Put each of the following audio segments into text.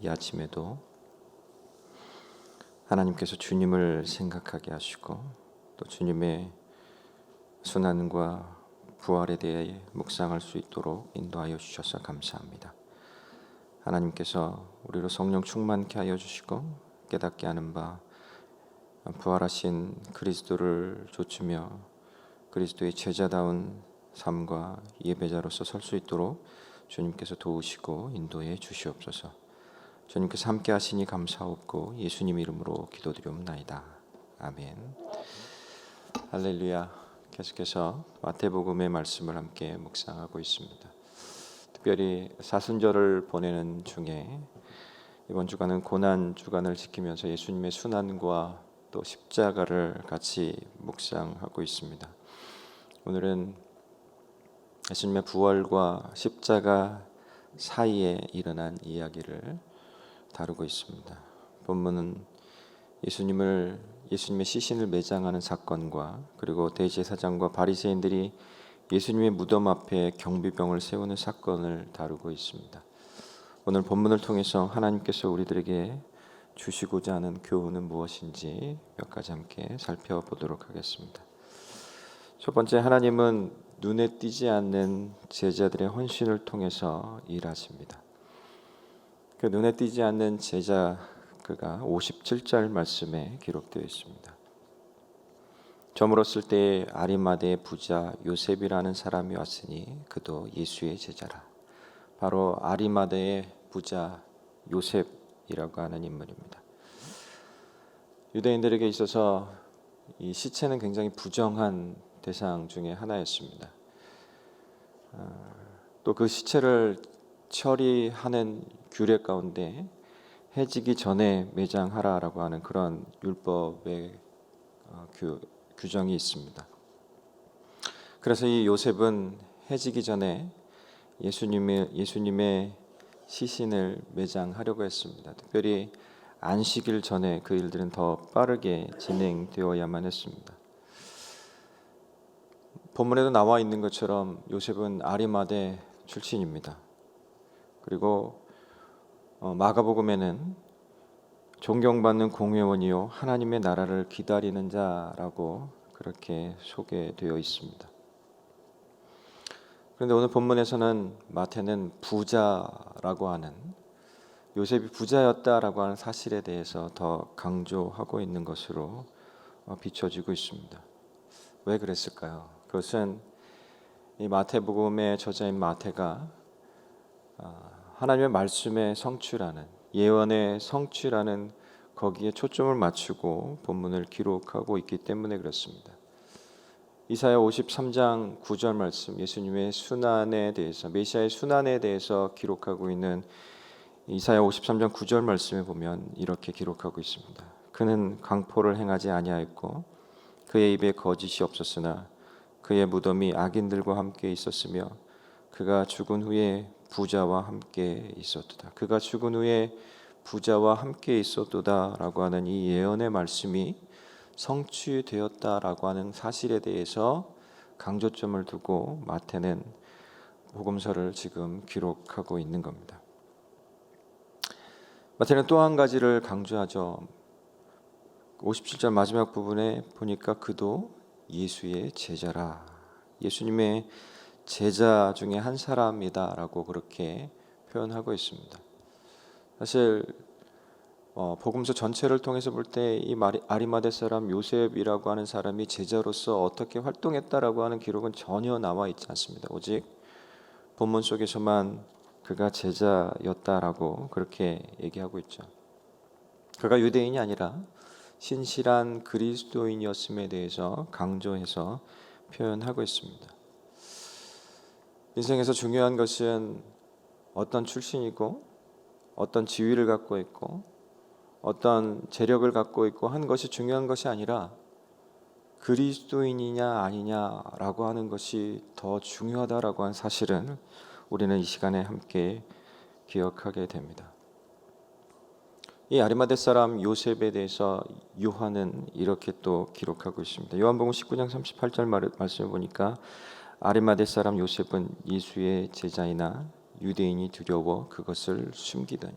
이 아침에도 하나님께서 주님을 생각하게 하시고 또 주님의 순환과 부활에 대해 묵상할 수 있도록 인도하여 주셔서 감사합니다. 하나님께서 우리로 성령 충만케 하여 주시고 깨닫게 하는 바 부활하신 그리스도를 좇으며 그리스도의 제자다운 삶과 예배자로서 설 수 있도록 주님께서 도우시고 인도해 주시옵소서. 주님께서 함께 하시니 감사하옵고 예수님 이름으로 기도드리옵나이다. 아멘. 할렐루야. 계속해서 마태복음의 말씀을 함께 묵상하고 있습니다. 특별히 사순절을 보내는 중에 이번 주간은 고난 주간을 지키면서 예수님의 순환과 또 십자가를 같이 묵상하고 있습니다. 오늘은 예수님의 부활과 십자가 사이에 일어난 이야기를 다루고 있습니다. 본문은 예수님의 시신을 매장하는 사건과 그리고 대제사장과 바리새인들이 예수님의 무덤 앞에 경비병을 세우는 사건을 다루고 있습니다. 오늘 본문을 통해서 하나님께서 우리들에게 주시고자 하는 교훈은 무엇인지 몇 가지 함께 살펴보도록 하겠습니다. 첫 번째, 하나님은 눈에 띄지 않는 제자들의 헌신을 통해서 일하십니다. 그 눈에 띄지 않는 제자 그가 57절 말씀에 기록되어 있습니다. 저물었을 때에 아리마대의 부자 요셉이라는 사람이 왔으니 그도 예수의 제자라. 바로 아리마대의 부자 요셉이라고 하는 인물입니다. 유대인들에게 있어서 이 시체는 굉장히 부정한 대상 중에 하나였습니다. 또 그 시체를 처리하는 규례 가운데 해지기 전에 매장하라라고 하는 그런 율법의 규정이 있습니다. 그래서 이 요셉은 해지기 전에 예수님의 시신을 매장하려고 했습니다. 특별히 안식일 전에 그 일들은 더 빠르게 진행되어야만 했습니다. 본문에도 나와 있는 것처럼 요셉은 아리마대 출신입니다. 그리고 마가복음에는 존경받는 공회원이요 하나님의 나라를 기다리는 자라고 그렇게 소개되어 있습니다. 그런데 오늘 본문에서는 마태는 부자라고 하는 요셉이 부자였다라고 하는 사실에 대해서 더 강조하고 있는 것으로 비춰지고 있습니다. 왜 그랬을까요? 그것은 이 마태복음의 저자인 마태가 하나님의 말씀의 성취라는 예언의 성취라는 거기에 초점을 맞추고 본문을 기록하고 있기 때문에 그렇습니다. 이사야 53장 9절 말씀, 예수님의 순환에 대해서 메시아의 순환에 대해서 기록하고 있는 이사야 53장 9절 말씀에 보면 이렇게 기록하고 있습니다. 그는 강포를 행하지 아니하였고 그의 입에 거짓이 없었으나 그의 무덤이 악인들과 함께 있었으며 그가 죽은 후에 부자와 함께 있었도다. 그가 죽은 후에 부자와 함께 있었도다라고 하는 이 예언의 말씀이 성취되었다라고 하는 사실에 대해서 강조점을 두고 마태는 복음서를 지금 기록하고 있는 겁니다. 마태는 또 한 가지를 강조하죠. 57절 마지막 부분에 보니까 그도 예수의 제자라. 예수님의 제자 중에 한 사람이다라고 그렇게 표현하고 있습니다. 사실 복음서 전체를 통해서 볼 때 이 아리마대 사람 요셉이라고 하는 사람이 제자로서 어떻게 활동했다라고 하는 기록은 전혀 나와 있지 않습니다. 오직 본문 속에서만 그가 제자였다라고 그렇게 얘기하고 있죠. 그가 유대인이 아니라 신실한 그리스도인이었음에 대해서 강조해서 표현하고 있습니다. 인생에서 중요한 것은 어떤 출신이고 어떤 지위를 갖고 있고 어떤 재력을 갖고 있고 한 것이 중요한 것이 아니라 그리스도인이냐 아니냐라고 하는 것이 더 중요하다라고 하는 사실은 우리는 이 시간에 함께 기억하게 됩니다. 이 아리마대 사람 요셉에 대해서 요한은 이렇게 또 기록하고 있습니다. 요한복음 19장 38절 말씀을 보니까 아리마대 사람 요셉은 예수의 제자이나 유대인이 두려워 그것을 숨기더니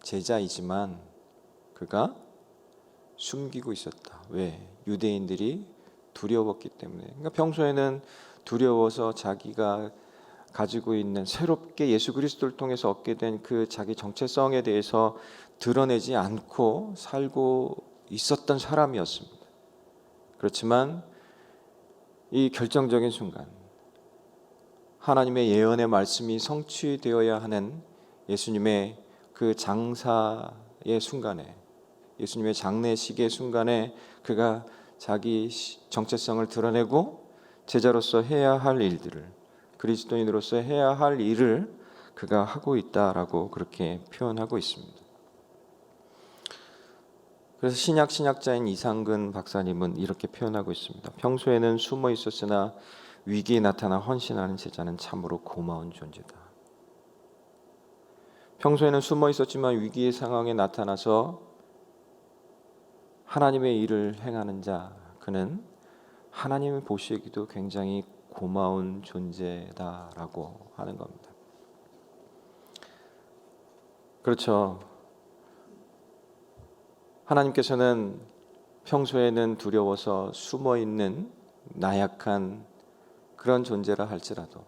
제자이지만 그가 숨기고 있었다. 왜? 유대인들이 두려웠기 때문에. 그러니까 평소에는 두려워서 자기가 가지고 있는 새롭게 예수 그리스도를 통해서 얻게 된 그 자기 정체성에 대해서 드러내지 않고 살고 있었던 사람이었습니다. 그렇지만 이 결정적인 순간, 하나님의 예언의 말씀이 성취되어야 하는 예수님의 그 장사의 순간에, 예수님의 장례식의 순간에 그가 자기 정체성을 드러내고 제자로서 해야 할 일들을, 그리스도인으로서 해야 할 일을 그가 하고 있다라고 그렇게 표현하고 있습니다. 그래서 신약자인 이상근 박사님은 이렇게 표현하고 있습니다. 평소에는 숨어 있었으나 위기에 나타나 헌신하는 제자는 참으로 고마운 존재다. 평소에는 숨어 있었지만 위기의 상황에 나타나서 하나님의 일을 행하는 자, 그는 하나님이 보시기도 굉장히 고마운 존재다라고 하는 겁니다. 그렇죠. 하나님께서는 평소에는 두려워서 숨어 있는 나약한 그런 존재라 할지라도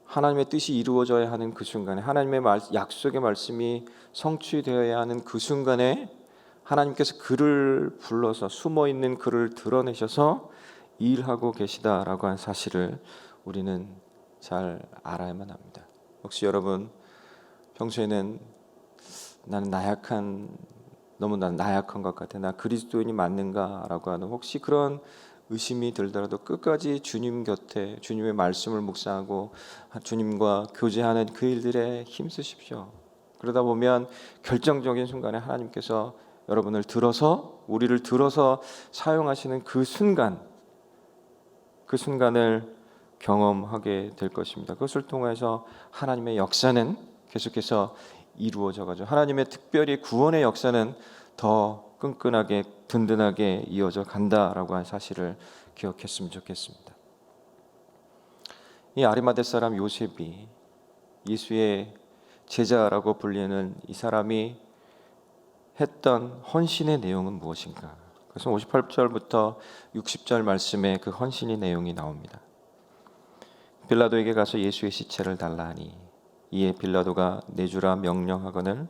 하나님의 뜻이 이루어져야 하는 그 순간에, 하나님의 약속의 말씀이 성취되어야 하는 그 순간에 하나님께서 그를 불러서 숨어 있는 그를 드러내셔서 일하고 계시다라고 하는 사실을 우리는 잘 알아야만 합니다. 혹시 여러분 평소에는 나는 너무 나약한 것 같아, 나 그리스도인이 맞는가라고 하는 혹시 그런 의심이 들더라도 끝까지 주님 곁에 주님의 말씀을 묵상하고 주님과 교제하는 그 일들에 힘쓰십시오. 그러다 보면 결정적인 순간에 하나님께서 우리를 들어서 사용하시는 그 순간을 경험하게 될 것입니다. 그것을 통해서 하나님의 역사는 계속해서 이루어져 가지고 하나님의 특별히 구원의 역사는 더 끈끈하게 든든하게 이어져 간다라고 하는 사실을 기억했으면 좋겠습니다. 이 아리마대 사람 요셉이 예수의 제자라고 불리는 이 사람이 했던 헌신의 내용은 무엇인가? 그래서 58절부터 60절 말씀에 그 헌신의 내용이 나옵니다. 빌라도에게 가서 예수의 시체를 달라 하니 이에 빌라도가 내주라 명령하거늘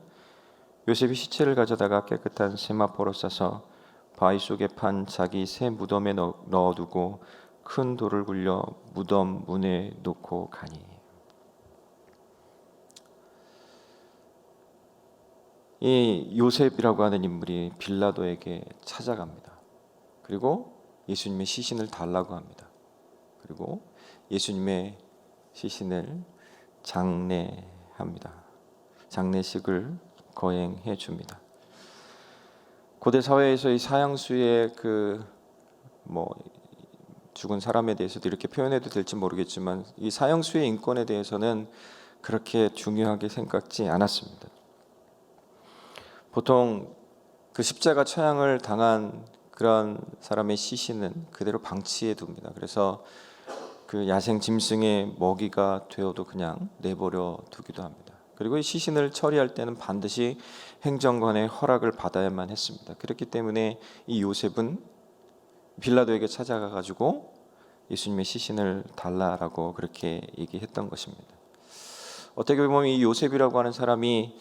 요셉이 시체를 가져다가 깨끗한 세마포로 싸서 바위 속에 판 자기 새 무덤에 넣어두고 큰 돌을 굴려 무덤 문에 놓고 가니. 이 요셉이라고 하는 인물이 빌라도에게 찾아갑니다. 그리고 예수님의 시신을 달라고 합니다. 그리고 예수님의 시신을 장례합니다. 장례식을 거행해 줍니다. 고대 사회에서 이 사형수의 죽은 사람에 대해서도 이렇게 표현해도 될지 모르겠지만 이 사형수의 인권에 대해서는 그렇게 중요하게 생각지 않았습니다. 보통 그 십자가 처형을 당한 그런 사람의 시신은 그대로 방치해 둡니다. 그래서 그 야생 짐승의 먹이가 되어도 그냥 내버려 두기도 합니다. 그리고 이 시신을 처리할 때는 반드시 행정관의 허락을 받아야만 했습니다. 그렇기 때문에 이 요셉은 빌라도에게 찾아가 가지고 예수님의 시신을 달라라고 그렇게 얘기했던 것입니다. 어떻게 보면 이 요셉이라고 하는 사람이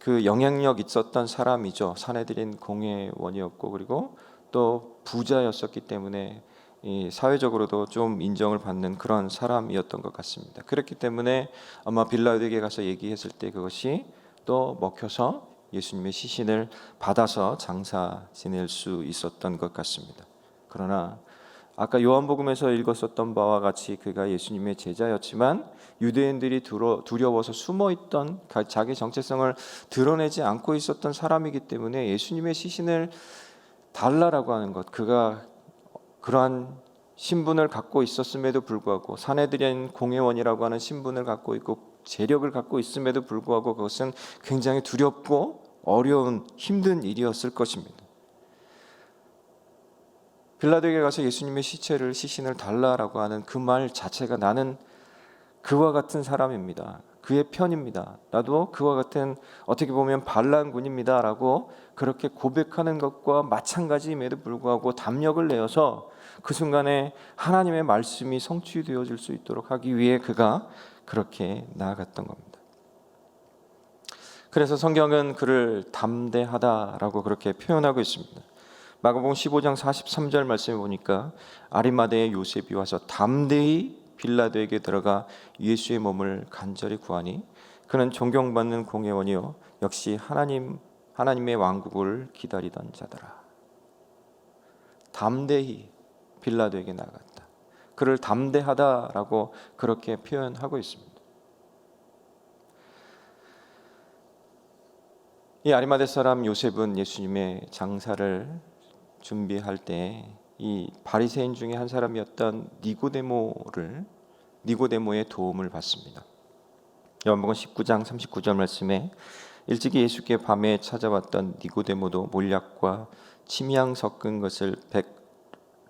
그 영향력 있었던 사람이죠. 산헤드린 공회원이었고 그리고 또 부자였었기 때문에 이 사회적으로도 좀 인정을 받는 그런 사람이었던 것 같습니다. 그렇기 때문에 아마 빌라도에게 가서 얘기했을 때 그것이 또 먹혀서 예수님의 시신을 받아서 장사 지낼 수 있었던 것 같습니다. 그러나 아까 요한복음에서 읽었었던 바와 같이 그가 예수님의 제자였지만 유대인들이 두려워서 숨어있던 자기 정체성을 드러내지 않고 있었던 사람이기 때문에 예수님의 시신을 달라라고 하는 것, 그가 그러한 신분을 갖고 있었음에도 불구하고 산헤드린 공회원이라고 하는 신분을 갖고 있고 재력을 갖고 있음에도 불구하고 그것은 굉장히 두렵고 어려운 힘든 일이었을 것입니다. 빌라도에게 가서 예수님의 시신을 달라라고 하는 그 말 자체가 나는 그와 같은 사람입니다. 그의 편입니다. 나도 그와 같은 어떻게 보면 반란군입니다 라고 그렇게 고백하는 것과 마찬가지임에도 불구하고 담력을 내어서 그 순간에 하나님의 말씀이 성취되어질 수 있도록 하기 위해 그가 그렇게 나아갔던 겁니다. 그래서 성경은 그를 담대하다라고 그렇게 표현하고 있습니다. 마가복음 15장 43절 말씀에 보니까 아리마대의 요셉이 와서 담대히 빌라도에게 들어가 예수의 몸을 간절히 구하니 그는 존경받는 공회원이요 역시 하나님의 왕국을 기다리던 자더라. 담대히 빌라도에게 나갔다. 그를 담대하다라고 그렇게 표현하고 있습니다. 이 아리마대 사람 요셉은 예수님의 장사를 준비할 때 이 바리새인 중에 한 사람이었던 니고데모의 도움을 받습니다. 요한복음 19장 39절 말씀에 일찍이 예수께 밤에 찾아왔던 니고데모도 몰약과 침향 섞은 것을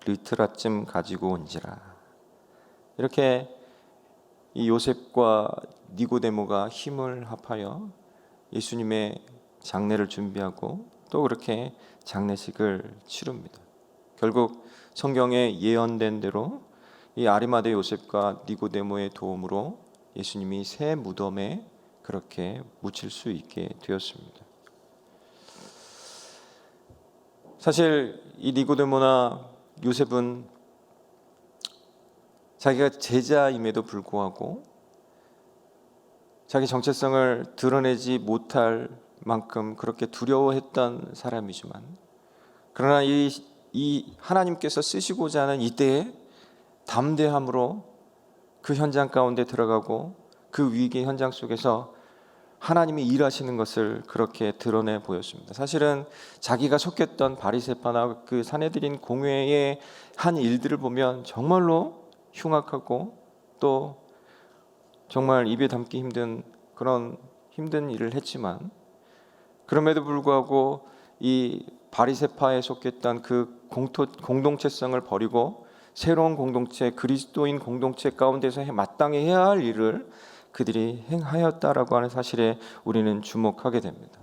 100리트라쯤 가지고 온지라. 이렇게 이 요셉과 니고데모가 힘을 합하여 예수님의 장례를 준비하고 또 그렇게 장례식을 치릅니다. 결국 성경에 예언된 대로 이 아리마대 요셉과 니고데모의 도움으로 예수님이 새 무덤에 그렇게 묻힐 수 있게 되었습니다. 사실 이 니고데모나 요셉은 자기가 제자임에도 불구하고 자기 정체성을 드러내지 못할 만큼 그렇게 두려워했던 사람이지만 그러나 이 하나님께서 쓰시고자 하는 이때에 담대함으로 그 현장 가운데 들어가고 그 위기 현장 속에서 하나님이 일하시는 것을 그렇게 드러내 보였습니다. 사실은 자기가 속했던 바리새파나 그 산헤드린 공회의 한 일들을 보면 정말로 흉악하고 또 정말 입에 담기 힘든 그런 힘든 일을 했지만 그럼에도 불구하고 이 바리새파에 속했던 그 공동체성을 버리고 새로운 공동체, 그리스도인 공동체 가운데서 마땅히 해야 할 일을 그들이 행하였다라고 하는 사실에 우리는 주목하게 됩니다.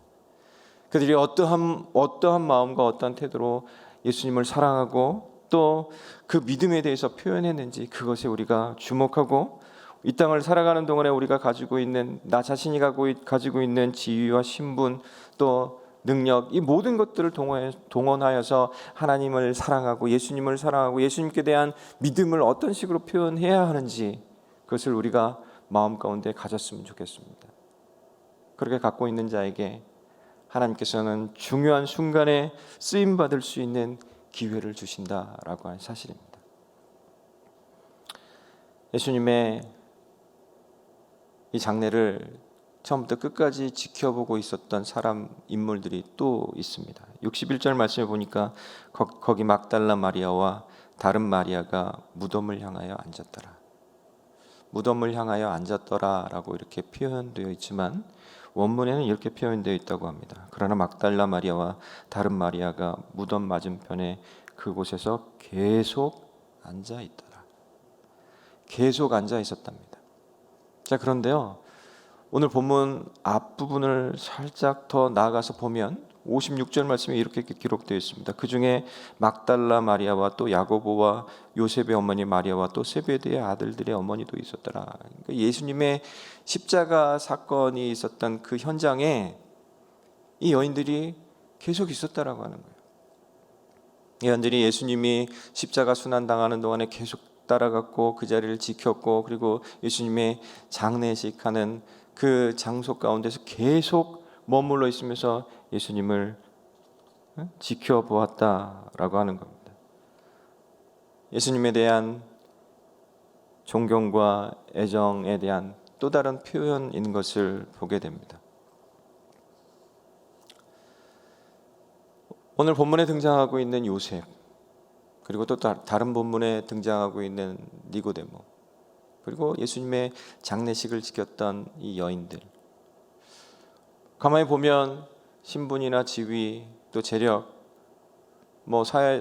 그들이 어떠한 마음과 어떠한 태도로 예수님을 사랑하고 또 그 믿음에 대해서 표현했는지 그것에 우리가 주목하고 이 땅을 살아가는 동안에 우리가 가지고 있는 나 자신이 가지고 있는 지위와 신분 또 능력 이 모든 것들을 동원하여서 하나님을 사랑하고 예수님께 대한 믿음을 어떤 식으로 표현해야 하는지 그것을 우리가 마음 가운데 가졌으면 좋겠습니다. 그렇게 갖고 있는 자에게 하나님께서는 중요한 순간에 쓰임 받을 수 있는 기회를 주신다라고 하는 사실입니다. 예수님의 이 장례를 처음부터 끝까지 지켜보고 있었던 인물들이 또 있습니다. 61절 말씀에 보니까 거기 막달라 마리아와 다른 마리아가 무덤을 향하여 앉았더라. 무덤을 향하여 앉았더라라고 이렇게 표현되어 있지만 원문에는 이렇게 표현되어 있다고 합니다. 그러나 막달라 마리아와 다른 마리아가 무덤 맞은편에 그곳에서 계속 앉아 있더라. 계속 앉아 있었답니다. 자, 그런데요. 오늘 본문 앞부분을 살짝 더 나아가서 보면 56절 말씀에 이렇게 기록되어 있습니다. 그 중에 막달라 마리아와 또 야고보와 요셉의 어머니 마리아와 또 세베대의 아들들의 어머니도 있었더라. 그러니까 예수님의 십자가 사건이 있었던 그 현장에 이 여인들이 계속 있었다라고 하는 거예요. 이 여인들이 예수님이 십자가 순환당하는 동안에 계속 따라갔고 그 자리를 지켰고 그리고 예수님의 장례식하는 그 장소 가운데서 계속 머물러 있으면서 예수님을 지켜보았다라고 하는 겁니다. 예수님에 대한 존경과 애정에 대한 또 다른 표현인 것을 보게 됩니다. 오늘 본문에 등장하고 있는 요셉 그리고 또 다른 본문에 등장하고 있는 니고데모 그리고 예수님의 장례식을 지켰던 이 여인들 가만히 보면 신분이나 지위 또 재력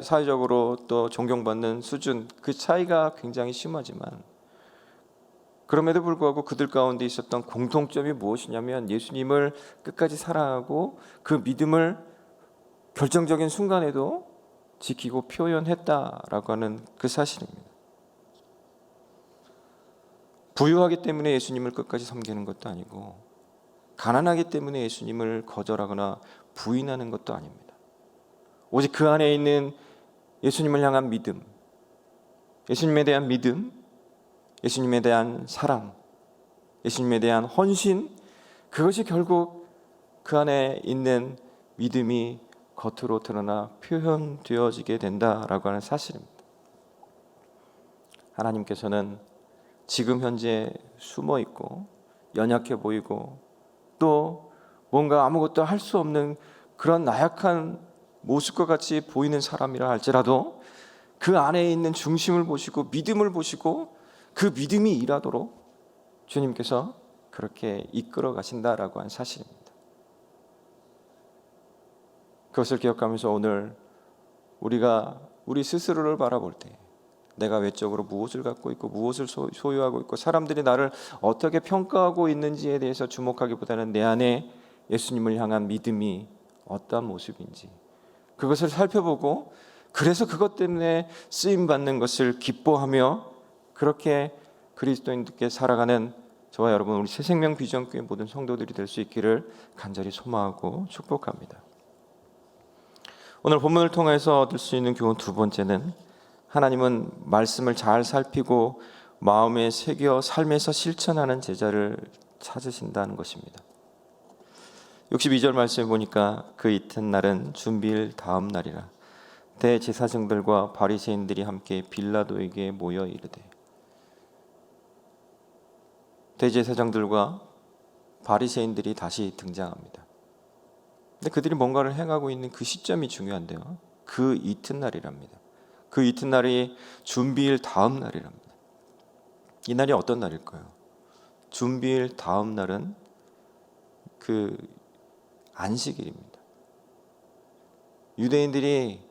사회적으로 또 존경받는 수준 그 차이가 굉장히 심하지만 그럼에도 불구하고 그들 가운데 있었던 공통점이 무엇이냐면 예수님을 끝까지 사랑하고 그 믿음을 결정적인 순간에도 지키고 표현했다라고 하는 그 사실입니다. 부유하기 때문에 예수님을 끝까지 섬기는 것도 아니고 가난하기 때문에 예수님을 거절하거나 부인하는 것도 아닙니다. 오직 그 안에 있는 예수님을 향한 믿음, 예수님에 대한 믿음, 예수님에 대한 사랑, 예수님에 대한 헌신, 그것이 결국 그 안에 있는 믿음이 겉으로 드러나 표현되어지게 된다라고 하는 사실입니다. 하나님께서는 지금 현재 숨어 있고 연약해 보이고 또 뭔가 아무것도 할 수 없는 그런 나약한 모습과 같이 보이는 사람이라 할지라도 그 안에 있는 중심을 보시고 믿음을 보시고 그 믿음이 일하도록 주님께서 그렇게 이끌어 가신다라고 하는 사실입니다. 그것을 기억하면서 오늘 우리가 우리 스스로를 바라볼 때 내가 외적으로 무엇을 갖고 있고 무엇을 소유하고 있고 사람들이 나를 어떻게 평가하고 있는지에 대해서 주목하기보다는 내 안에 예수님을 향한 믿음이 어떠한 모습인지 그것을 살펴보고 그래서 그것 때문에 쓰임받는 것을 기뻐하며 그렇게 그리스도인들께 살아가는 저와 여러분 우리 새생명 비전교회 모든 성도들이 될 수 있기를 간절히 소망하고 축복합니다. 오늘 본문을 통해서 얻을 수 있는 교훈 두 번째는 하나님은 말씀을 잘 살피고 마음에 새겨 삶에서 실천하는 제자를 찾으신다는 것입니다. 62절 말씀에 보니까 그 이튿날은 준비일 다음 날이라 대제사장들과 바리새인들이 함께 빌라도에게 모여 이르되 대제사장들과 바리새인들이 다시 등장합니다. 근데 그들이 뭔가를 행하고 있는 그 시점이 중요한데요. 그 이튿날이랍니다. 그 이튿날이 준비일 다음 날이랍니다. 이 날이 어떤 날일까요? 준비일 다음 날은 그 안식일입니다. 유대인들이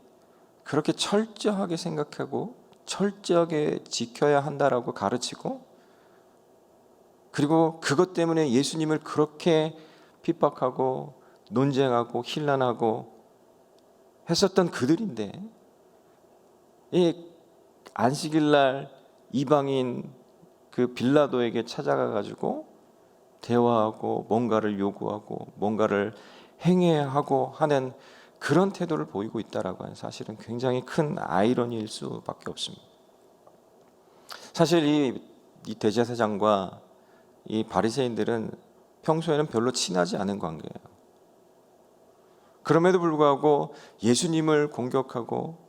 그렇게 철저하게 생각하고 철저하게 지켜야 한다라고 가르치고 그리고 그것 때문에 예수님을 그렇게 핍박하고 논쟁하고 힐난하고 했었던 그들인데 이 안식일날 이방인 그 빌라도에게 찾아가 가지고 대화하고 뭔가를 요구하고 뭔가를 행해야 하고 하는 그런 태도를 보이고 있다라고 하는 사실은 굉장히 큰 아이러니일 수밖에 없습니다. 사실 이 대제사장과 이 바리새인들은 평소에는 별로 친하지 않은 관계예요. 그럼에도 불구하고 예수님을 공격하고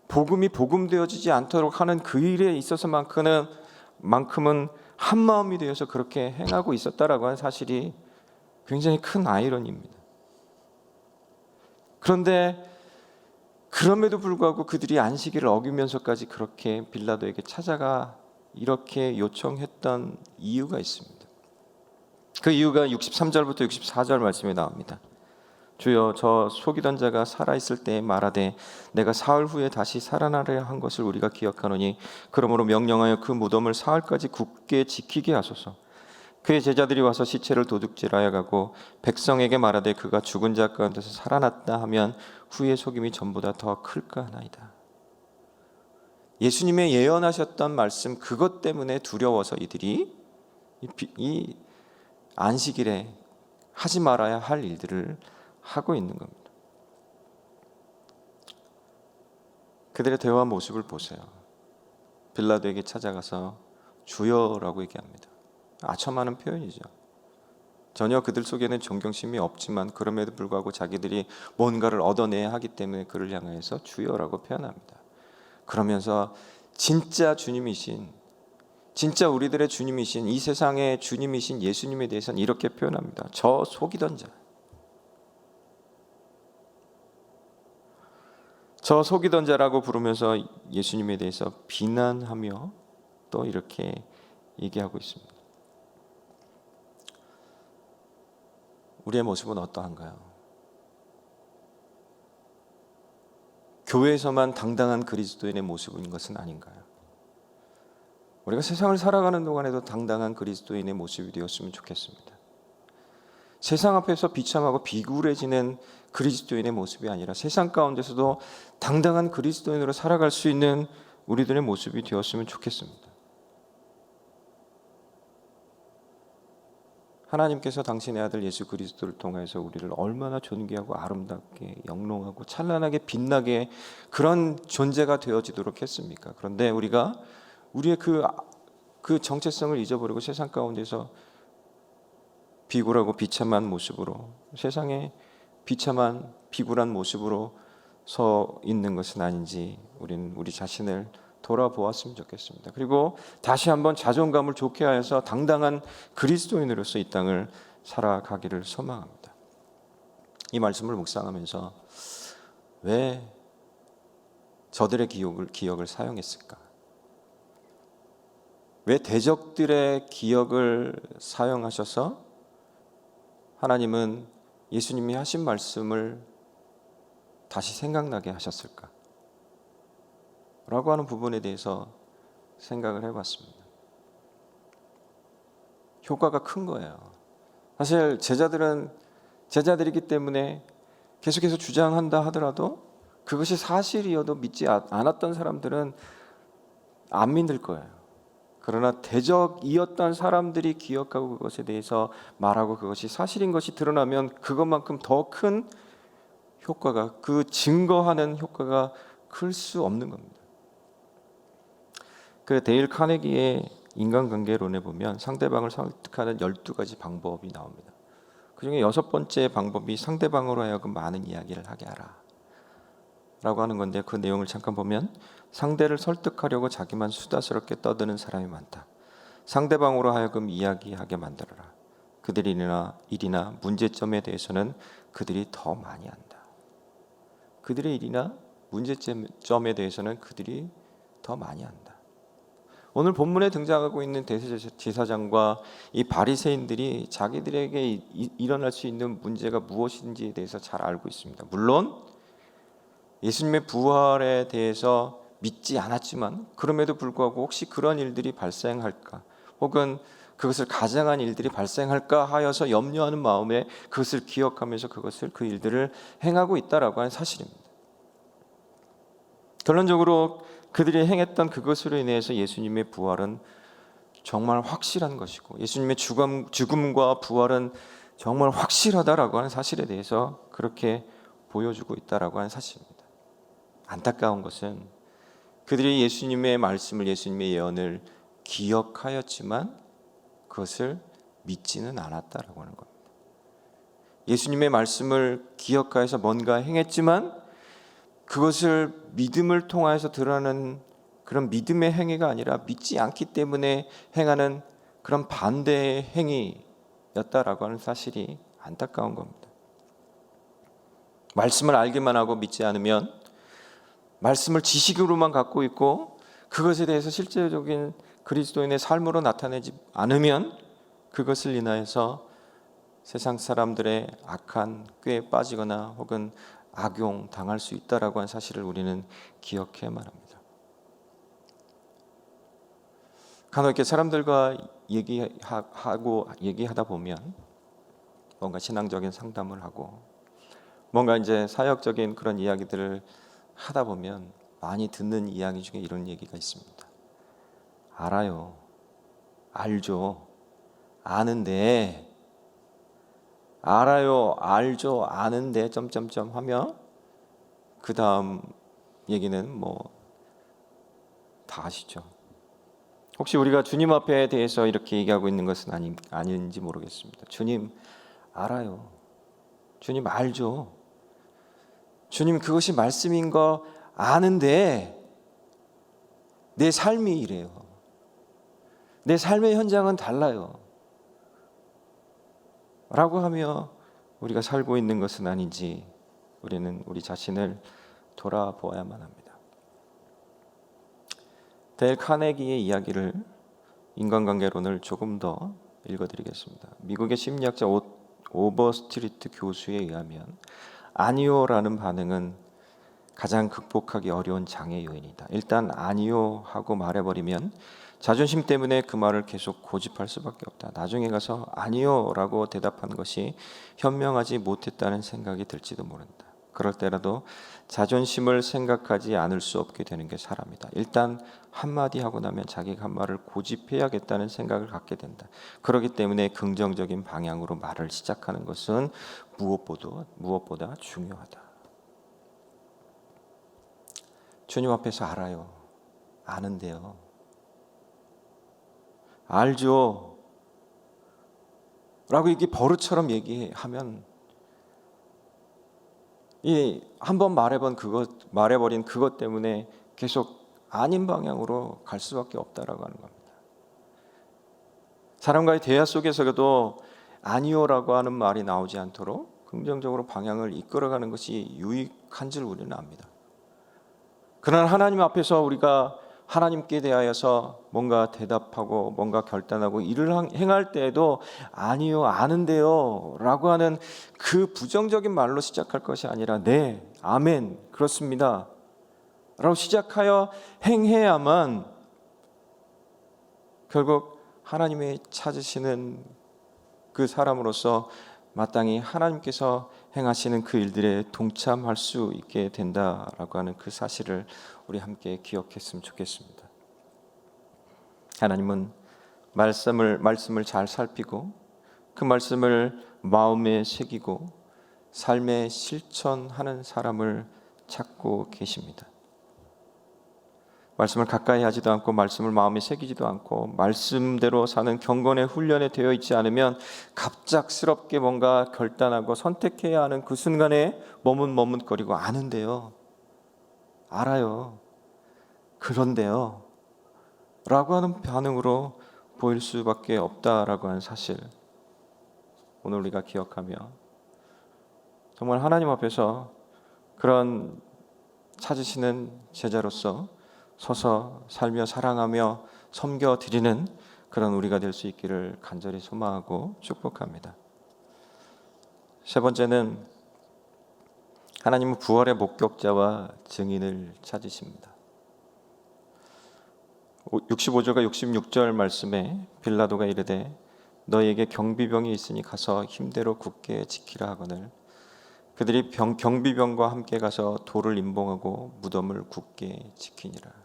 복음이 복음되어지지 않도록 하는 그 일에 있어서만큼은 한 마음이 되어서 그렇게 행하고 있었다라고 하는 사실이 굉장히 큰 아이러니입니다. 그런데 그럼에도 불구하고 그들이 안식일을 어기면서까지 그렇게 빌라도에게 찾아가 이렇게 요청했던 이유가 있습니다. 그 이유가 63절부터 64절 말씀에 나옵니다. 주여 저 속이던 자가 살아있을 때에 말하되 내가 사흘 후에 다시 살아나려 한 것을 우리가 기억하노니 그러므로 명령하여 그 무덤을 사흘까지 굳게 지키게 하소서. 그의 제자들이 와서 시체를 도둑질하여 가고 백성에게 말하되 그가 죽은 자 가운데서 살아났다 하면 후의 속임이 전보다 더 클까 하나이다. 예수님의 예언하셨던 말씀 그것 때문에 두려워서 이들이 이 안식일에 하지 말아야 할 일들을 하고 있는 겁니다. 그들의 대화 모습을 보세요. 빌라도에게 찾아가서 주여라고 얘기합니다. 아첨하는 표현이죠. 전혀 그들 속에는 존경심이 없지만 그럼에도 불구하고 자기들이 뭔가를 얻어내야 하기 때문에 그를 향해서 주여라고 표현합니다. 그러면서 진짜 주님이신, 진짜 우리들의 주님이신, 이 세상의 주님이신 예수님에 대해서는 이렇게 표현합니다. 저 속이던 자, 저 속이던 자라고 부르면서 예수님에 대해서 비난하며 또 이렇게 얘기하고 있습니다. 우리의 모습은 어떠한가요? 교회에서만 당당한 그리스도인의 모습인 것은 아닌가요? 우리가 세상을 살아가는 동안에도 당당한 그리스도인의 모습이 되었으면 좋겠습니다. 세상 앞에서 비참하고 비굴해지는 그리스도인의 모습이 아니라 세상 가운데서도 당당한 그리스도인으로 살아갈 수 있는 우리들의 모습이 되었으면 좋겠습니다. 하나님께서 당신의 아들 예수 그리스도를 통해서 우리를 얼마나 존귀하고 아름답게 영롱하고 찬란하게 빛나게 그런 존재가 되어지도록 했습니까? 그런데 우리가 우리의 그 정체성을 잊어버리고 세상 가운데서 비굴하고 비참한 모습으로, 세상의 비참한 비굴한 모습으로 서 있는 것은 아닌지 우리는 우리 자신을 돌아보았으면 좋겠습니다. 그리고 다시 한번 자존감을 좋게 하여서 당당한 그리스도인으로서 이 땅을 살아가기를 소망합니다. 이 말씀을 묵상하면서 왜 저들의 기억을 사용했을까? 왜 대적들의 기억을 사용하셔서 하나님은 예수님이 하신 말씀을 다시 생각나게 하셨을까? 라고 하는 부분에 대해서 생각을 해봤습니다. 효과가 큰 거예요. 사실 제자들이기 때문에 계속해서 주장한다 하더라도 그것이 사실이어도 믿지 않았던 사람들은 안 믿을 거예요. 그러나 대적이었던 사람들이 기억하고 그것에 대해서 말하고 그것이 사실인 것이 드러나면 그것만큼 더 큰 효과가, 그 증거하는 효과가 클 수 없는 겁니다. 그 데일 카네기의 인간관계론에 보면 상대방을 설득하는 12가지 방법이 나옵니다. 그중에 6번째 방법이 상대방으로 하여금 많은 이야기를 하게 하라 라고 하는 건데, 그 내용을 잠깐 보면 상대를 설득하려고 자기만 수다스럽게 떠드는 사람이 많다. 상대방으로 하여금 이야기하게 만들어라. 그들의 일이나 문제점에 대해서는 그들이 더 많이 한다. 그들의 일이나 문제점에 대해서는 그들이 더 많이 한다. 오늘 본문에 등장하고 있는 대제사장과 이 바리새인들이 자기들에게 일어날 수 있는 문제가 무엇인지에 대해서 잘 알고 있습니다. 물론 예수님의 부활에 대해서 믿지 않았지만 그럼에도 불구하고 혹시 그런 일들이 발생할까, 혹은 그것을 가장한 일들이 발생할까 하여서 염려하는 마음에 그것을 기억하면서 그 일들을 행하고 있다라고 하는 사실입니다. 결론적으로 그들이 행했던 그것으로 인해서 예수님의 부활은 정말 확실한 것이고, 예수님의 죽음과 부활은 정말 확실하다라고 하는 사실에 대해서 그렇게 보여주고 있다라고 하는 사실입니다. 안타까운 것은 그들이 예수님의 말씀을, 예수님의 예언을 기억하였지만 그것을 믿지는 않았다라고 하는 겁니다. 예수님의 말씀을 기억하여서 뭔가 행했지만 그것을 믿음을 통하여서 드러나는 그런 믿음의 행위가 아니라 믿지 않기 때문에 행하는 그런 반대의 행위였다라고 하는 사실이 안타까운 겁니다. 말씀을 알기만 하고 믿지 않으면, 말씀을 지식으로만 갖고 있고 그것에 대해서 실제적인 그리스도인의 삶으로 나타내지 않으면 그것을 인하여서 세상 사람들의 악한 꾀에 빠지거나 혹은 악용 당할 수 있다라고 하는 사실을 우리는 기억해야만 합니다. 간혹 이렇게 사람들과 얘기하다 보면 뭔가 신앙적인 상담을 하고 뭔가 이제 사역적인 그런 이야기들을 하다 보면 많이 듣는 이야기 중에 이런 얘기가 있습니다. 알아요, 알죠, 아는데, 알아요, 알죠, 아는데 점점점 하며 그 다음 얘기는 뭐 다 아시죠? 혹시 우리가 주님 앞에 대해서 이렇게 얘기하고 있는 것은 아닌지 모르겠습니다. 주님 알아요, 주님 알죠, 주님 그것이 말씀인 거 아는데 내 삶이 이래요, 내 삶의 현장은 달라요 라고 하며 우리가 살고 있는 것은 아닌지 우리는 우리 자신을 돌아보아야만 합니다. 데일 카네기의 이야기를, 인간관계론을 조금 더 읽어드리겠습니다. 미국의 심리학자 오버스트리트 교수에 의하면 아니요라는 반응은 가장 극복하기 어려운 장애 요인이다. 일단 아니요 하고 말해버리면 자존심 때문에 그 말을 계속 고집할 수밖에 없다. 나중에 가서 아니요 라고 대답한 것이 현명하지 못했다는 생각이 들지도 모른다. 그럴 때라도 자존심을 생각하지 않을 수 없게 되는 게 사람이다. 일단 한마디 하고 나면 자기가 한 말을 고집해야겠다는 생각을 갖게 된다. 그렇기 때문에 긍정적인 방향으로 말을 시작하는 것은 무엇보다 중요하다. 주님 앞에서 알아요. 아는데요. 알죠. 라고 이게 버릇처럼 얘기하면 이 한번 말해버린 그것 때문에 계속 아닌 방향으로 갈 수밖에 없다라고 하는 겁니다. 사람과의 대화 속에서도 아니요라고 하는 말이 나오지 않도록 긍정적으로 방향을 이끌어가는 것이 유익한 줄 우리는 압니다. 그러나 하나님 앞에서 우리가 하나님께 대하여서 뭔가 대답하고 뭔가 결단하고 일을 행할 때에도 아니요, 아는데요 라고 하는 그 부정적인 말로 시작할 것이 아니라 네, 아멘, 그렇습니다 라고 시작하여 행해야만 결국 하나님의 찾으시는 그 사람으로서 마땅히 하나님께서 행하시는 그 일들에 동참할 수 있게 된다라고 하는 그 사실을 우리 함께 기억했으면 좋겠습니다. 하나님은 말씀을 잘 살피고 그 말씀을 마음에 새기고 삶에 실천하는 사람을 찾고 계십니다. 말씀을 가까이 하지도 않고 말씀을 마음에 새기지도 않고 말씀대로 사는 경건의 훈련에 되어 있지 않으면 갑작스럽게 뭔가 결단하고 선택해야 하는 그 순간에 머뭇머뭇거리고 아는데요, 알아요, 그런데요 라고 하는 반응으로 보일 수밖에 없다라고 하는 사실, 오늘 우리가 기억하며 정말 하나님 앞에서 그런 찾으시는 제자로서 서서 살며 사랑하며 섬겨드리는 그런 우리가 될 수 있기를 간절히 소망하고 축복합니다. 세 번째는 하나님은 부활의 목격자와 증인을 찾으십니다. 65절과 66절 말씀에 빌라도가 이르되 너희에게 경비병이 있으니 가서 힘대로 굳게 지키라 하거늘 그들이 경비병과 함께 가서 돌을 임봉하고 무덤을 굳게 지키니라.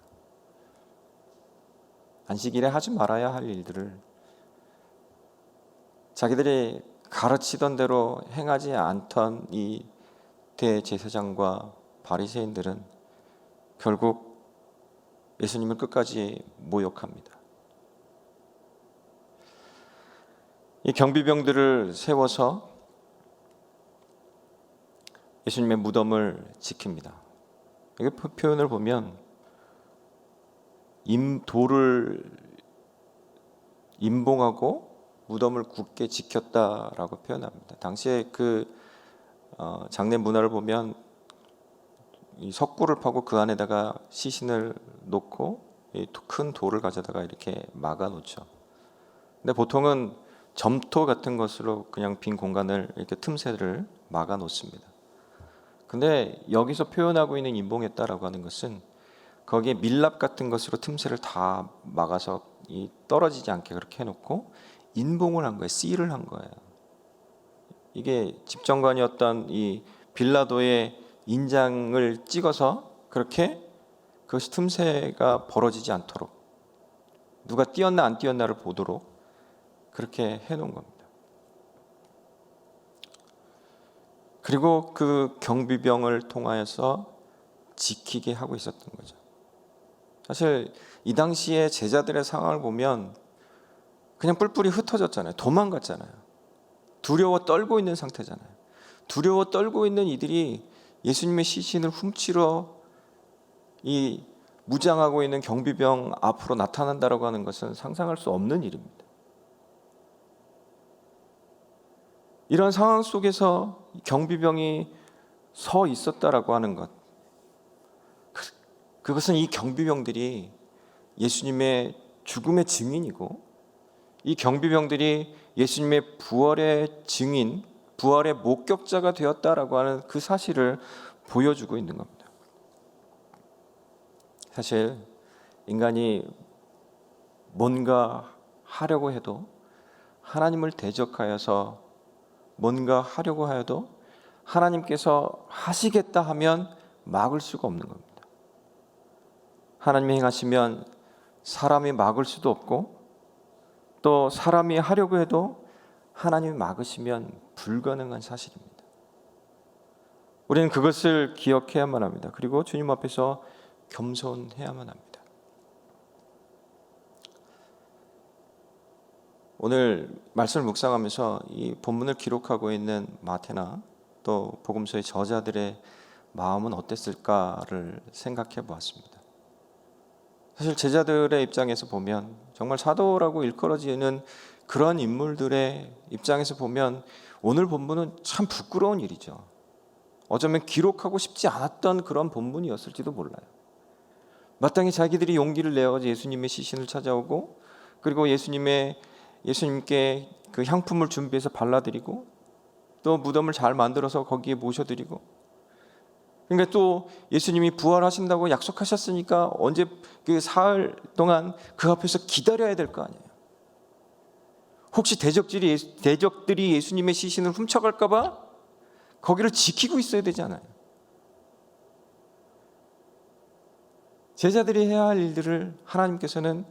안식일에 하지 말아야 할 일들을 자기들이 가르치던 대로 행하지 않던 이 대제사장과 바리새인들은 결국 예수님을 끝까지 모욕합니다. 이 경비병들을 세워서 예수님의 무덤을 지킵니다. 이 표현을 보면 돌을 임봉하고 무덤을 굳게 지켰다라고 표현합니다. 당시에 그 장례 문화를 보면 이 석굴을 파고 그 안에다가 시신을 놓고 큰 돌을 가져다가 이렇게 막아 놓죠. 근데 보통은 점토 같은 것으로 그냥 빈 공간을 이렇게 틈새를 막아 놓습니다. 근데 여기서 표현하고 있는 임봉했다라고 하는 것은 거기에 밀랍 같은 것으로 틈새를 다 막아서 떨어지지 않게 그렇게 해놓고 인봉을 한 거예요. 씨를 한 거예요. 이게 집정관이었던 이 빌라도의 인장을 찍어서 그렇게 그것이 틈새가 벌어지지 않도록 누가 뛰었나 안 뛰었나를 보도록 그렇게 해놓은 겁니다. 그리고 그 경비병을 통하여서 지키게 하고 있었던 거죠. 사실 이 당시에 제자들의 상황을 보면 그냥 뿔뿔이 흩어졌잖아요. 도망갔잖아요. 두려워 떨고 있는 상태잖아요. 두려워 떨고 있는 이들이 예수님의 시신을 훔치러 이 무장하고 있는 경비병 앞으로 나타난다라고 하는 것은 상상할 수 없는 일입니다. 이런 상황 속에서 경비병이 서 있었다라고 하는 것, 그것은 이 경비병들이 예수님의 죽음의 증인이고 이 경비병들이 예수님의 부활의 증인, 부활의 목격자가 되었다라고 하는 그 사실을 보여주고 있는 겁니다. 사실 인간이 뭔가 하려고 해도, 하나님을 대적하여서 뭔가 하려고 하여도 하나님께서 하시겠다 하면 막을 수가 없는 겁니다. 하나님이 행하시면 사람이 막을 수도 없고, 또 사람이 하려고 해도 하나님이 막으시면 불가능한 사실입니다. 우리는 그것을 기억해야만 합니다. 그리고 주님 앞에서 겸손해야만 합니다. 오늘 말씀을 묵상하면서 이 본문을 기록하고 있는 마태나 또 복음서의 저자들의 마음은 어땠을까를 생각해 보았습니다. 사실 제자들의 입장에서 보면, 정말 사도라고 일컬어지는 그런 인물들의 입장에서 보면 오늘 본문은 참 부끄러운 일이죠. 어쩌면 기록하고 싶지 않았던 그런 본문이었을지도 몰라요. 마땅히 자기들이 용기를 내어서 예수님의 시신을 찾아오고, 그리고 예수님께 그 향품을 준비해서 발라드리고, 또 무덤을 잘 만들어서 거기에 모셔드리고, 그러니까 또 예수님이 부활하신다고 약속하셨으니까 언제 그 사흘 동안 그 앞에서 기다려야 될 거 아니에요. 혹시 대적들이 예수님의 시신을 훔쳐갈까 봐 거기를 지키고 있어야 되잖아요. 제자들이 해야 할 일들을 하나님께서는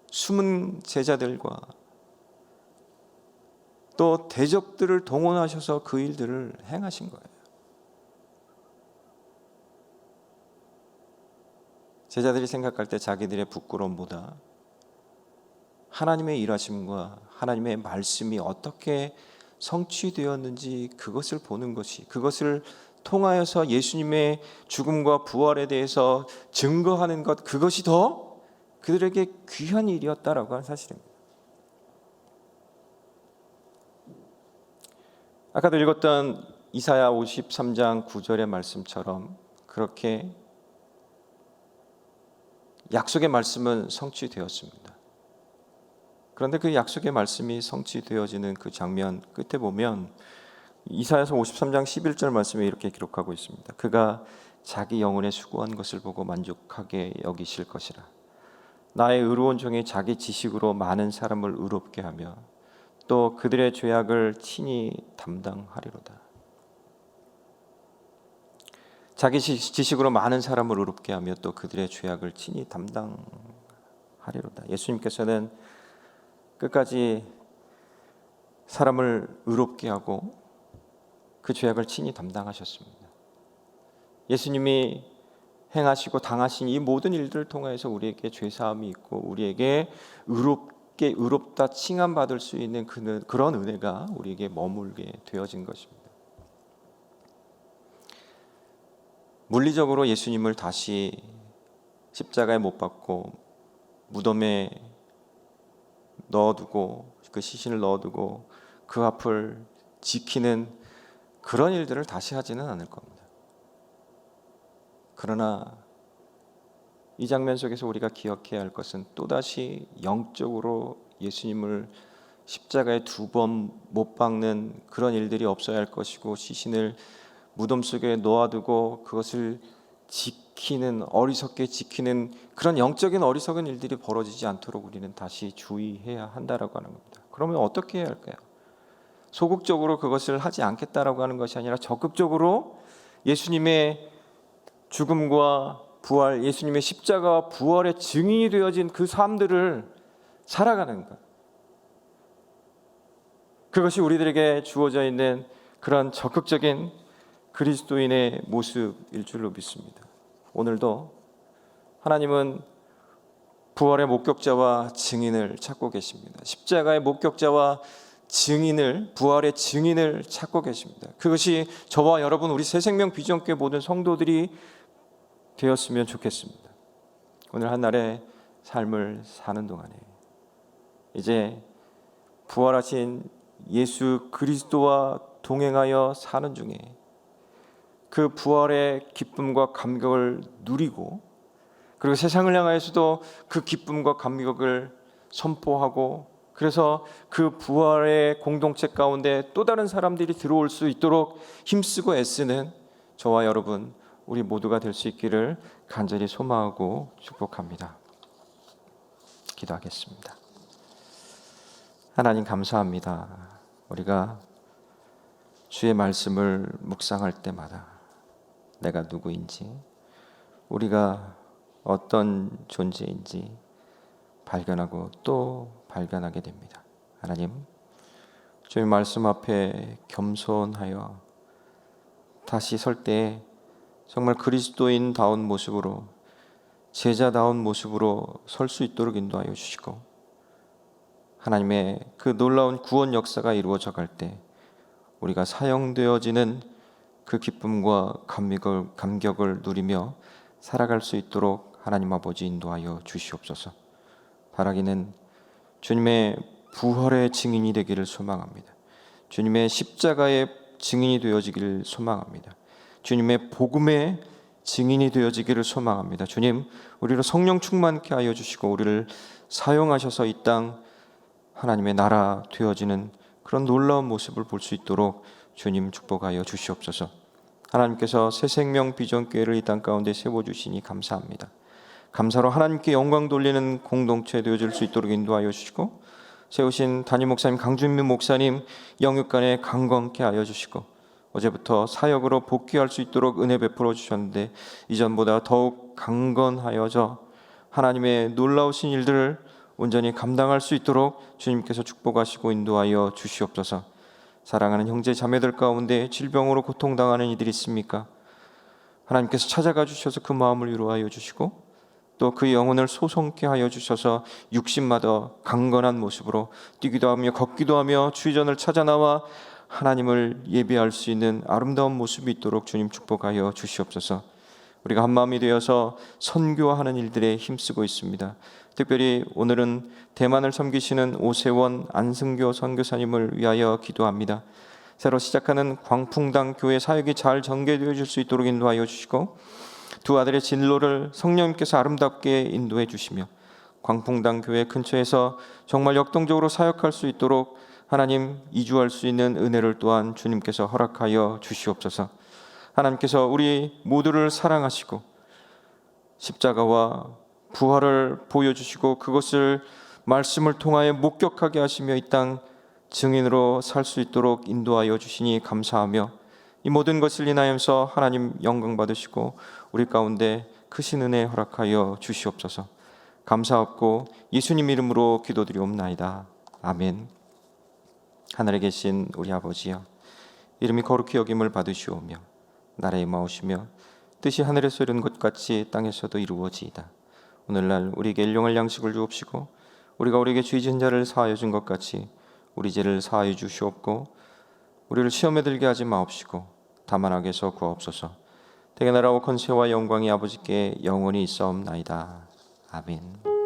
숨은 제자들과 또 대적들을 동원하셔서 그 일들을 행하신 거예요. 제자들이 생각할 때 자기들의 부끄러움보다 하나님의 일하심과 하나님의 말씀이 어떻게 성취되었는지 그것을 보는 것이, 그것을 통하여서 예수님의 죽음과 부활에 대해서 증거하는 것, 그것이 더 그들에게 귀한 일이었다라고 하는 사실입니다. 아까도 읽었던 이사야 53장 9절의 말씀처럼 그렇게 약속의 말씀은 성취되었습니다. 그런데 그 약속의 말씀이 성취되어지는 그 장면 끝에 보면 이사야서 53장 11절 말씀에 이렇게 기록하고 있습니다. 그가 자기 영혼의 수고한 것을 보고 만족하게 여기실 것이라. 나의 의로운 종이 자기 지식으로 많은 사람을 의롭게 하며 또 그들의 죄악을 친히 담당하리로다. 자기 지식으로 많은 사람을 의롭게 하며 또 그들의 죄악을 친히 담당하리로다. 예수님께서는 끝까지 사람을 의롭게 하고 그 죄악을 친히 담당하셨습니다. 예수님이 행하시고 당하신 이 모든 일들을 통해서 우리에게 죄사함이 있고 우리에게 의롭다 칭함받을 수 있는 그런 은혜가 우리에게 머물게 되어진 것입니다. 물리적으로 예수님을 다시 십자가에 못 박고 무덤에 넣어두고 그 시신을 넣어두고 그 앞을 지키는 그런 일들을 다시 하지는 않을 겁니다. 그러나 이 장면 속에서 우리가 기억해야 할 것은 또다시 영적으로 예수님을 십자가에 2번 못 박는 그런 일들이 없어야 할 것이고, 시신을 무덤 속에 놓아두고 그것을 어리석게 지키는 그런 영적인 어리석은 일들이 벌어지지 않도록 우리는 다시 주의해야 한다라고 하는 겁니다. 그러면 어떻게 해야 할까요? 소극적으로 그것을 하지 않겠다라고 하는 것이 아니라 적극적으로 예수님의 죽음과 부활, 예수님의 십자가와 부활의 증인이 되어진 그 삶들을 살아가는 것, 그것이 우리들에게 주어져 있는 그런 적극적인 그리스도인의 모습일 줄로 믿습니다. 오늘도 하나님은 부활의 목격자와 증인을 찾고 계십니다. 십자가의 목격자와 증인을, 부활의 증인을 찾고 계십니다. 그것이 저와 여러분, 우리 새생명 비전교회 모든 성도들이 되었으면 좋겠습니다. 오늘 한날의 삶을 사는 동안에 이제 부활하신 예수 그리스도와 동행하여 사는 중에 그 부활의 기쁨과 감격을 누리고, 그리고 세상을 향하여서도 그 기쁨과 감격을 선포하고, 그래서 그 부활의 공동체 가운데 또 다른 사람들이 들어올 수 있도록 힘쓰고 애쓰는 저와 여러분, 우리 모두가 될 수 있기를 간절히 소망하고 축복합니다. 기도하겠습니다. 하나님 감사합니다. 우리가 주의 말씀을 묵상할 때마다 내가 누구인지, 우리가 어떤 존재인지 발견하고 또 발견하게 됩니다. 하나님, 주의 말씀 앞에 겸손하여 다시 설 때 정말 그리스도인다운 모습으로, 제자다운 모습으로 설 수 있도록 인도하여 주시고, 하나님의 그 놀라운 구원 역사가 이루어져 갈 때 우리가 사용되어지는 그 기쁨과 감격을 누리며 살아갈 수 있도록 하나님 아버지 인도하여 주시옵소서. 바라기는 주님의 부활의 증인이 되기를 소망합니다. 주님의 십자가의 증인이 되어지기를 소망합니다. 주님의 복음의 증인이 되어지기를 소망합니다. 주님, 우리를 성령 충만케 하여 주시고 우리를 사용하셔서 이 땅 하나님의 나라 되어지는 그런 놀라운 모습을 볼 수 있도록 주님 축복하여 주시옵소서. 하나님께서 새생명 비전교회를 이 땅 가운데 세워주시니 감사합니다. 감사로 하나님께 영광 돌리는 공동체 되어질 수 있도록 인도하여 주시고, 세우신 담임 목사님 강준민 목사님 영육간에 강건케 하여 주시고, 어제부터 사역으로 복귀할 수 있도록 은혜 베풀어 주셨는데 이전보다 더욱 강건하여져 하나님의 놀라우신 일들을 온전히 감당할 수 있도록 주님께서 축복하시고 인도하여 주시옵소서. 사랑하는 형제 자매들 가운데 질병으로 고통당하는 이들이 있습니까? 하나님께서 찾아가 주셔서 그 마음을 위로하여 주시고, 또 그 영혼을 소성케 하여 주셔서 육신마다 강건한 모습으로 뛰기도 하며 걷기도 하며 주의전을 찾아 나와 하나님을 예배할 수 있는 아름다운 모습이 있도록 주님 축복하여 주시옵소서. 우리가 한마음이 되어서 선교하는 일들에 힘쓰고 있습니다. 특별히 오늘은 대만을 섬기시는 오세원 안승교 선교사님을 위하여 기도합니다. 새로 시작하는 광풍당 교회 사역이 잘 전개되어질 수 있도록 인도하여 주시고, 두 아들의 진로를 성령님께서 아름답게 인도해 주시며 광풍당 교회 근처에서 정말 역동적으로 사역할 수 있도록 하나님 이주할 수 있는 은혜를 또한 주님께서 허락하여 주시옵소서. 하나님께서 우리 모두를 사랑하시고 십자가와 부활을 보여주시고 그것을 말씀을 통하여 목격하게 하시며 이 땅 증인으로 살 수 있도록 인도하여 주시니 감사하며, 이 모든 것을 인하여서 하나님 영광 받으시고 우리 가운데 크신 은혜 허락하여 주시옵소서. 감사하고 예수님 이름으로 기도드리옵나이다. 아멘. 하늘에 계신 우리 아버지여, 이름이 거룩히 여김을 받으시오며 나라의 마오시며 뜻이 하늘에서 이룬 것 같이 땅에서도 이루어지이다. 오늘날 우리에게 일용할 양식을 주옵시고, 우리가 우리에게 죄 지은 자를 사하여 준 것 같이 우리 죄를 사하여 주시옵고, 우리를 시험에 들게 하지 마옵시고 다만 악에서 구하옵소서. 대개 나라와 권세와 영광이 아버지께 영원히 있사옵나이다. 아멘.